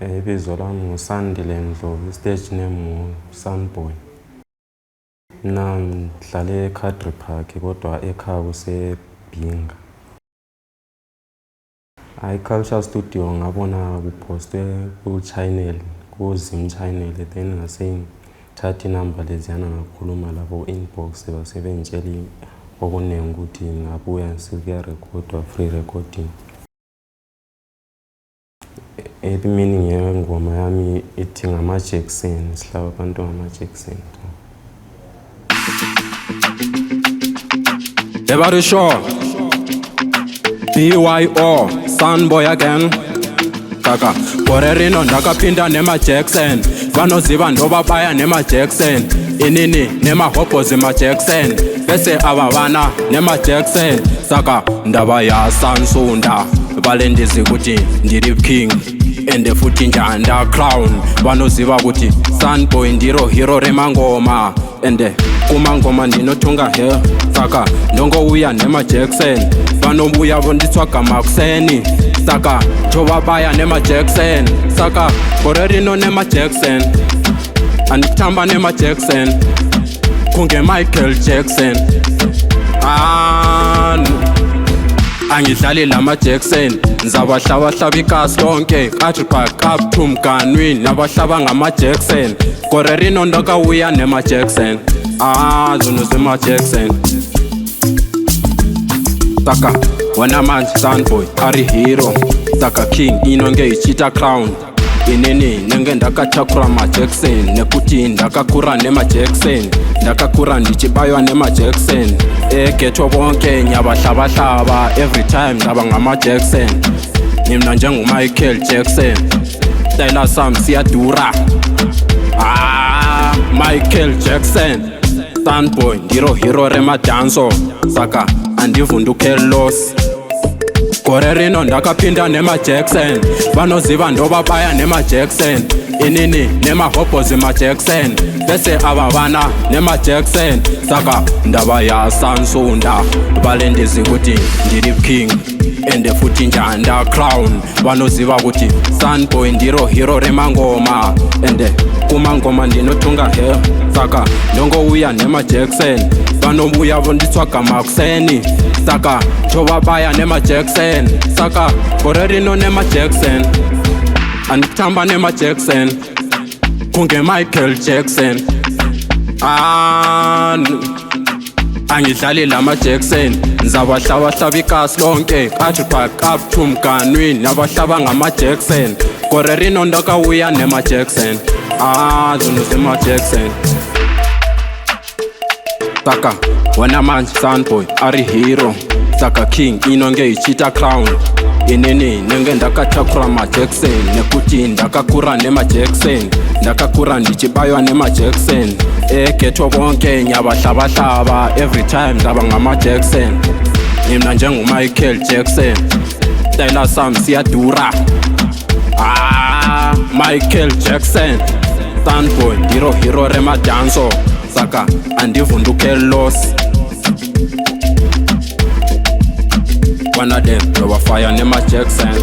Ibizo lami nguSandile Ndlovu, stage name Sunboy. Mina ngihlale eCountry Park kodwa ekhaya kuseBhinga. Culture Studio ngabona kupostwe ku-channel, ku-Zim channel, then ngase ngithatha inamba leziyana ngakhuluma labo inbox basebengitshela okuningi ukuthi ngabuya ngisuke recordwa free recording. Meaning yengoma yami ithi ngama-Jackson, sihlaba abantu ngama-Jackson. Everybody sure? BYO, Sunboy again. Kaka, Korerino ndakapinda nema-Jackson. Vanoziva ndoba baya nema-Jackson. Inini nema-hopo zima-Jackson. Bese abavana nema-Jackson. Saka ndaba ya Sansunda. Valendizi kuti ndiri king. Ende futhi njanda crown. Vanoziva kuti Sunboy ndiro hero remangoma. Ende kumangoma ndinotunga hell. Saka ndongouya nema-Jackson. Vanobuya vonditsvaga makuseni. Saka jovabaya nema-Jackson. Saka Korerino nema-Jackson. Andikutamba nema-Jackson. Kunge Michael Jackson. Angidlali lama-Jackson. Nzabahlabahlaba ikasi lonke. Country Park up to Mganwini. Nabahlaba ngama-Jackson. Korerino ndakauya nema-Jackson. Zunu zema-Jackson. Saka wena manje Sunboy ari hero. Saka king inonge ichita crown. Inini nenge ndakatakura ma-Jackson. Nekuti ndakakura nema-Jackson. Ndakakura ndichibaywa nema-Jackson. Ghetto bonke nyabahlabahlaba. Every time ndaba ngama-Jackson. Nimna njengu Michael Jackson. Style sam siyadura. Michael Jackson. Sunboy ndiro hero remadanso. Saka andivunduke loss. Korerino ndakapinda nema-Jackson. Vanoziva ndoba baya nema-Jackson. Inini nema-hopo zima-Jackson. Bese abavana nema-Jackson. Saka ndaba ya Sansunda. Valendizi kuti ndiri king. Ende futhi njanda crown. Vanoziva kuti Sunboy ndiro hero remangoma. Ende kumangoma ndinotunga hell. Saka ndongouya nema-Jackson. Vanobuya vonditsvaga makuseni. Saka jovabaya nema-Jackson. Saka Korerino nema-Jackson. Andikutamba nema-Jackson. Kunge Michael Jackson. Angidlali lama-Jackson. Nzabahlabahlaba ikasi lonke. Country Park up to Mganwini. Nabahlaba ngama-Jackson. Korerino ndakauya nema-Jackson. Zunu zema-Jackson. Saka wena manje Sunboy ari hero. Saka king inonge ichita crown. Inini nenge ndakatakura ma-Jackson. Nekuti ndakakura nema-Jackson. Ndakakura ndichibaywa nema-Jackson. Ghetto bonke nyabahlabahlaba. Every time ndaba ngama-Jackson. Nimna njengu Michael Jackson. Style sam siyadura. Michael Jackson. Sunboy ndiro hero remadanso. Saka andivunduke loss. One of them, they were fire nema-Jackson.